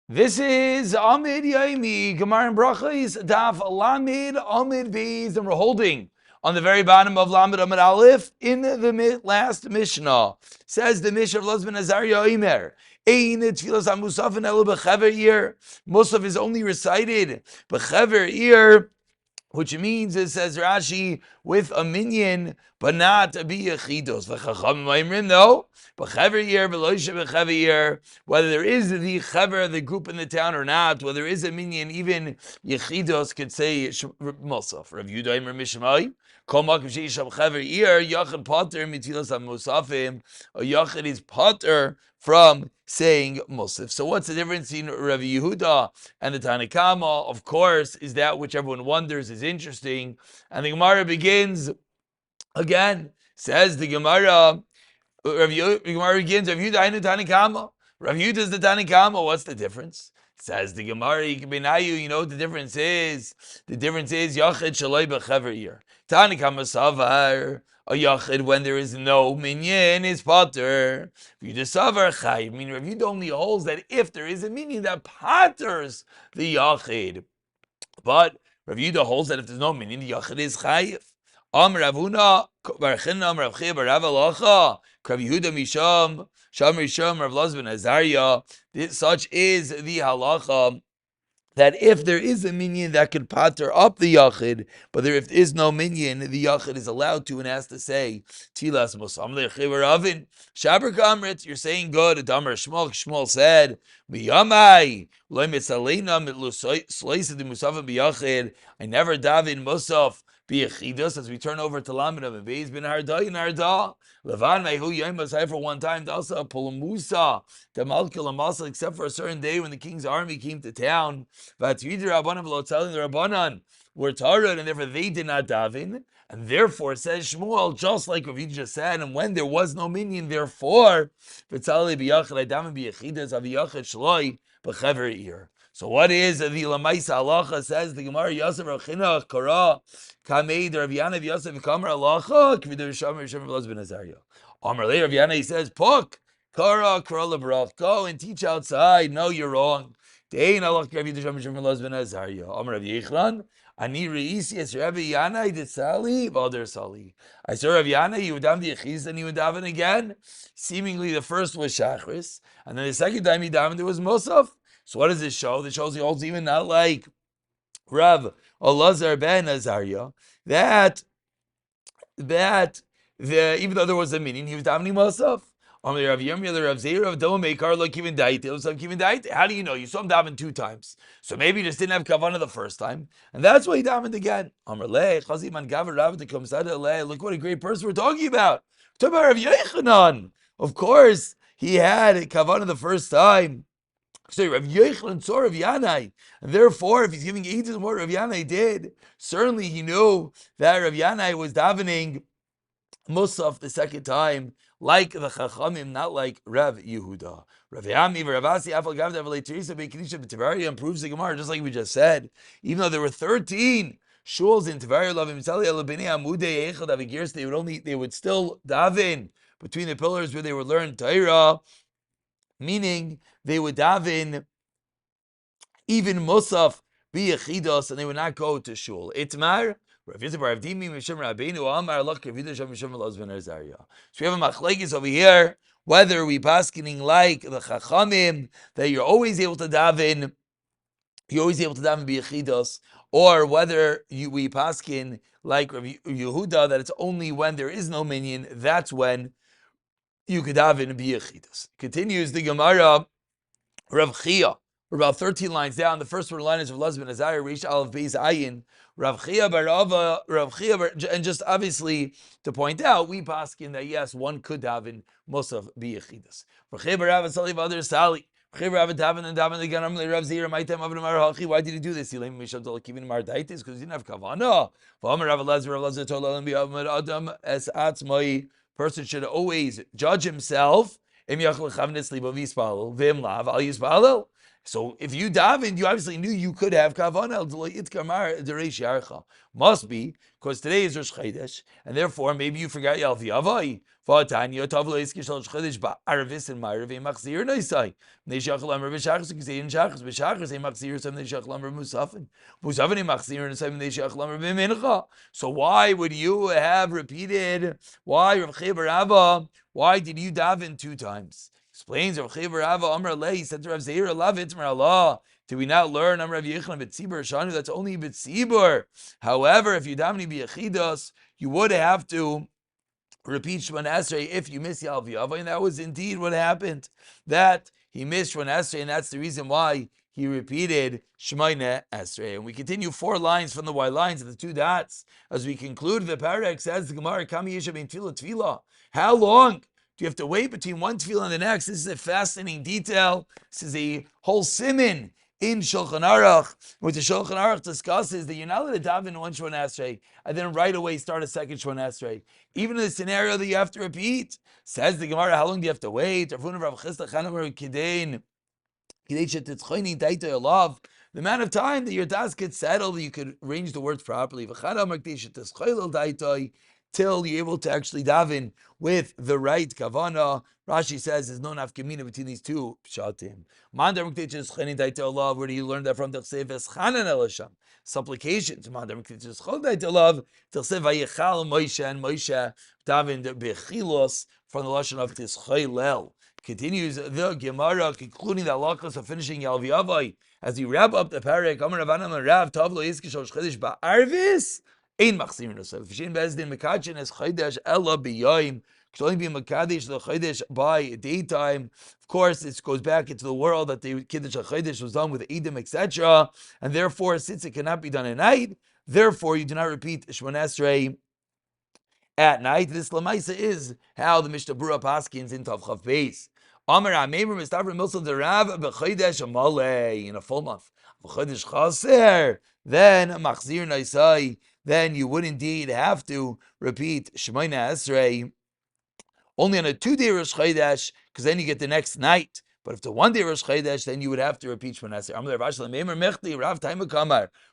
This is Amud Yomi, Gemara and Berachos, Daf Lamed Amud Beis, and we're holding on the very bottom of Lamed Amud Aleph in the last Mishnah. Says the Mishnah of Lozman Azariah Omer, Ein Tfilas HaMusafin Elu B'Chever Ear. Musaf is only recited B'Chever Ear, which means, it says Rashi, with a minion, but not a biyachidos. No, b'chever year, b'loisha b'chever year, whether there is the chever, the group in the town, or not, whether there is a minion, even yechidos could say musaf. Rav Yudah Imer Mishmai, kol makom sheisham chever year, yachid pater mitilas ha-musafim, a yachid is pater from saying musaf. So what's the difference in Rav Yehuda and the Tanakama? Of course, is that which everyone wonders is interesting. And the Gemara begins again. Says the Gemara, Gemara begins, Rav Yehuda and the Tanakama. Rav Yehuda is the Tanakama. What's the difference? Says the Gemara, you know what the difference is? The difference is Yachid Shaloi B'Chever Yir. Tanakama Savar. A yachid when there is no minyan is pater. If you discover chayiv, meaning Rav Yehuda only holds that if there is a minyan that paters the yachid, but Rav Yehuda holds that if there's no minyan, the yachid is chayiv. Am Ravuna Barchin Am Rav Chia Barav Alacha Rav Yehuda Misham Sham Risham Rav Lozben Azariah. Such is the halacha, that if there is a minyan that could pater up the yachid, but if there is no minyan, the yachid is allowed to and has to say tilas musam lechivaravin shaber kamrit. You're saying good. Adamar Shmuel. Shmuel said miyamai loy mitzalena mitlusloisa de musafim biyachid. I never daven musaf biyachidas. As we turn over to Lamed and Beis bin Harda in Harda. Levan mehu yom asay for one time. Also pulamusa the malkil amasa, except for a certain day when the king's army came to town. Vatvidir Rabbanan v'lo telling the Rabbanan were tarud, and therefore they did not daven. And therefore, says Shmuel, just like Rav just said, and when there was no minyan, therefore, v'tzalei b'yachid I daven b'yachidas aviyachid shloi b'chever ir. So what is the Lamaisa halacha? Says the Gemara, Yosef Rachina Kara Kameid Rav Yana Yosef Kamar halacha Kvidir Shamer Shamer V'Laz Ben Azariah. Amar Le Rav Yana, he says, Puk Kara Kara Lebrach, go and teach outside. No, you're wrong. Dein halach Rav Yiddush Shamer Shamer V'Laz Ben Azariah. Amar Rav Yechlan, Ani Reisi Es Rav Yana Yitzali V'Ader Sali. I saw Rav Yana, you would daven the Yechiz and you would daven again. Seemingly the first was Shachris, and then the second time he davened there was Musaf. So what does this show? This shows he holds even not like Rav Elazar ben Azariah that even though there was a meaning, he was davening Musaf. Only Rav Yomi, the Rav Zeir, Rav Doma, Meikar, Lo Kivin Daite. How do you know? You saw him daven 2 times. So maybe he just didn't have kavanah the first time. And that's why he davened again. Look what a great person we're talking about. We're talking about Rav Yechanan. Of course, he had kavanah the first time. So Rav Yochanan saw Rav Yanai, and therefore, if he's giving Eid to what Rav Yanai did, certainly he knew that Rav Yanai was davening Musaf the second time, like the Chachamim, not like Rav Yehuda. Rav Yami, Rav Asi, Afal Gav, Avlei Teresa, Bekinisha, B'Tivaria improves the Gemara, just like we just said. Even though there were 13 shuls in Tivaria, Lavim Tzali, Alabini, Amudei, Echad, Avigirs, they would still daven between the pillars where they would learn Torah, meaning they would daven even Musaf biyachidos, and they would not go to shul. Itmar, Rav Yisrael Bar Avdimi Mishum Rabbeinu Amar Lach Rav Yisrael Mishum Elaz Ben Azariah. So we have a machlekes over here, whether we paskening like the Chachamim that you're always able to daven, biyachidos, or whether we paskin like Rav Yehuda that it's only when there is no minyan, that's when you could daven biyachidos. Continues the Gemara. Rav Chia, we're about 13 lines down. The first line is Rav Elazar ben Azariah, Reish Aleph Beis Ayin. Rav Chia and just obviously to point out, we paskin that yes, one could daven Musaf biyachidas. Rav Chia Barav Sali Other Sali. Rav Chia Barav daven and daven again. Rav Zira Maitem Avnei Marachi. Why did he do this? He learned Mishal Dol Kivin Mardaitis because he didn't have kavanah. V'Amar Rav Elazar told Alam B'Amad Adam Es Atzmai. Person should always judge himself. If So if you davened, you obviously knew you could have kavanah. Must be because today is Rosh Chodesh, and therefore maybe you forgot Yal V'Yavai. V'atanya tavlo iskish Rosh Chodesh ba'arvis and ma'arv machzir noisai. Neishachal amar b'shachas gzein shachas b'shachas machzir some neishachal amar musafin. Musafin machzir noisai neishachal amar b'mincha. So why would you have repeated? Why Rav Chiya bar Abba? Why did you daven 2 times? Explains Rav Chiya bar Abba Amar Lei said to Rav Zeir Alav Itmar Allah. Do we not learn Amar Rav Yechon B'tzibur Shanu? That's only B'tzibur. However, if you davening b'yechidos, you would have to repeat Shemona Esrei if you miss Yal V'Yavai, and that was indeed what happened. That he missed Shemona Esrei, and that's the reason why he repeated Shemona Esrei. And we continue 4 lines from the Y lines of the 2 dots as we conclude the parak. Says the Gemara, Kami Yisha Bein Tefillah Tefillah. How long do you have to wait between one tefillah and the next? This is a fascinating detail. This is a whole siman in Shulchan Aruch. What the Shulchan Aruch discusses that you're not allowed to daven one Shemona Esrei and then right away start a second Shemona Esrei. Even in the scenario that you have to repeat, says the Gemara, how long do you have to wait? The amount of time that your das gets settled, that you could arrange the words properly. Till you're able to actually daven with the right kavana. Rashi says there's no nafkamina between these 2 pshatim. Where do you learn that from? Supplications. Moshe and Moshe davened bechilos from the lashon of tischolel. Continues the Gemara, concluding the halachos of finishing Yal V'Yavai. As you wrap up the parak, Amar Rav Anam Rav Tavlo Yiskish Rosh Chodesh Ba'arvis. Ein machzir nosef. V'shein bezdin mekachin es chodesh ela b'yoyim. Could only be mekadesh the chodesh by daytime. Of course, this goes back into the world that the kiddush chodesh was done with edim, etc. And therefore, since it cannot be done at night, therefore you do not repeat Shemona Esrei at night. This lamaisa is how the Mishnah Berurah paskins in Tav Chav Beis. Amar Ameir Mistavrim Milsel Derav b'chodesh amalei in a full month. B'chodesh chaser, then machzir naisai. Then you would indeed have to repeat Shemona Esrei only on a 2-day Rosh Chodesh, because then you get the next night. But if the 1-day Rosh Chodesh, then you would have to repeat Shemona Esrei.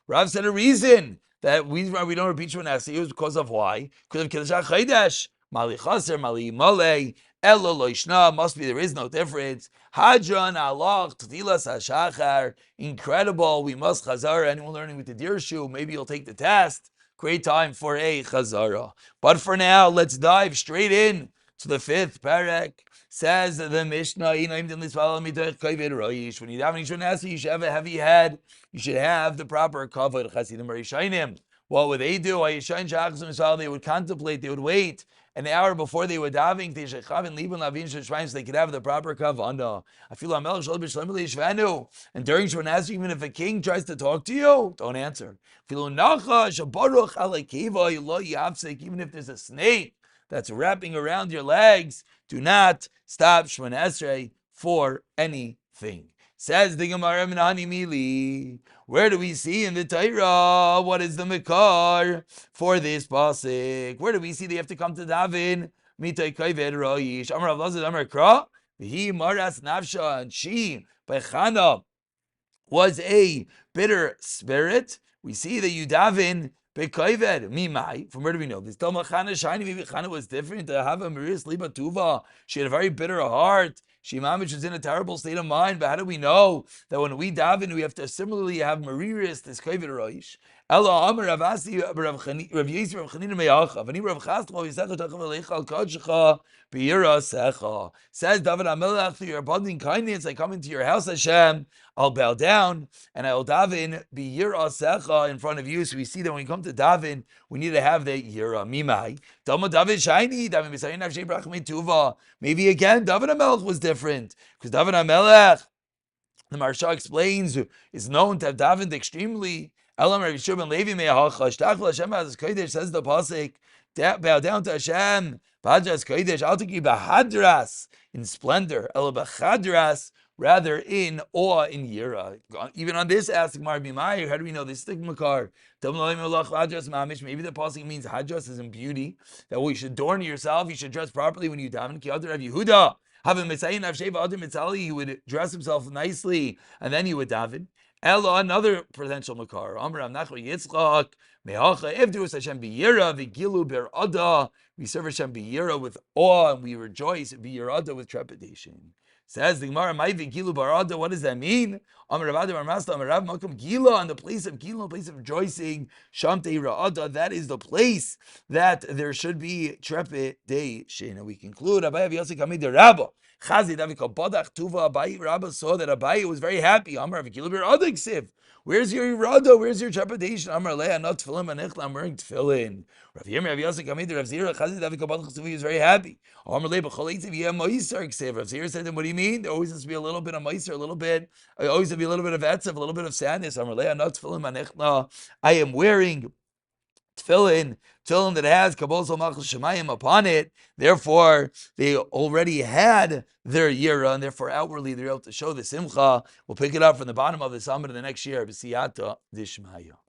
Rav said a reason that we don't repeat Shemona Esrei is because of why? Because of Kiddush HaChodesh. Mali Chaser, Mali Malei, Elo Loishna, must be there is no difference. Hadran, Allah, Tfilas HaShachar, incredible, we must Chazara. Anyone learning with the Dirshu, maybe you'll take the test. Great time for a Chazara. But for now, let's dive straight in to the 5th parak. Says the Mishnah, when you daven Shemona Esrei, you should have a heavy head. You should have the proper kavod. Chasidim Rishayim. What would they do? They would contemplate, they would wait an hour before they were davening, so they could have the proper kavanah. And during Shemona Esrei, even if a king tries to talk to you, don't answer. Even if there's a snake that's wrapping around your legs, do not stop Shemona Esrei for anything. Says the Gemara Menani Mili. Where do we see in the Torah? What is the Mekar for this pasuk? Where do we see they have to come to daven? Mitay kaved roish. Amar Rav Lazar Amar Kra. He maras nafsha, and she by Chana was a bitter spirit. We see that you daven Bekayved, Mimai. From where do we know this? Talma Chana shiny. Maybe Chana was different. To have a Maris Liba Tuva. She had a very bitter heart. She Mamich was in a terrible state of mind. But how do we know that when we daven, we have to similarly have Mariris, this Kayved Roish? Ella Amar Ravasi Rav Yisrael Rav Chanina Meyachav. And he Rav Chastma Yisecha Tachav Alecha Al Kodshecha B'Yira Secha. Says David HaMelech, through your abundant kindness, I come into your house, Hashem. I'll bow down and I'll daven B'Yira Secha in front of you. So we see that when we come to daven, we need to have the Yira Mimai. Dalma David Shiny David Misayin Avshei Brachmei Tuva. Maybe again David HaMelech was different because David HaMelech, the Maharsha explains, is known to have davened extremely. Elam Rav Yishua ben Levi me'achash tachla Hashem as kodesh, says the pasuk, bow down to Hashem, b'hadras kodesh, al tiki b'hadras, in splendor, el b'chadras, rather in awe, in yira. Even on this, ask Gemara B'Meir, how do we know this stigmakar? Maybe the pasuk means hadras is in beauty, that you should adorn yourself, you should dress properly when you daven. Ki Rav Yehuda, Having Mitzayin Avsheva Adam Mitzali, he would dress himself nicely, and then he would daven. Ella, another prudential makar. Amr Amnachor Yitzchak, Mehacha, Evdu Hashem Biyira, Vigilu Berada. We serve Hashem Biyira with awe, and we rejoice Biyirada with trepidation. Says the Gemara, "My Vigilu Barada." What does that mean? Amar Rav Adam Amar Masta Amar Rav Makom Gila, on the place of Gila, the place of rejoicing. Shamtei Ra'ada. That is the place that there should be trepidation. And we conclude. Abaye Yosef Kamid the Rabba. Chazi Davika Badach Tuva Abaye Rabba saw that Abaye was very happy. Amar Vigilu Barada Ksiv. Where's your Rada? Where's your trepidation? Amar Leah, not tefillin manichla. I'm wearing tefillin. Rav Yirmi Rav Yosef Kamid Rav Zira Chazi Davika Badach Tuva. He was very happy. Amar Leah B'Choleitiv Yeh Moisar Ksiv. Rav Zira said to him, what do you mean? There always has to be a little bit of Moisar, a little bit. Always have to be a little bit of etzav, a little bit of sadness. Amar Leah, not tefillin manichla. I am wearing tefillin that has kabol malchus shemayim upon it. Therefore, they already had their yira, and therefore outwardly they're able to show the simcha. We'll pick it up from the bottom of the summit in the next year. B'siyata dishmaya.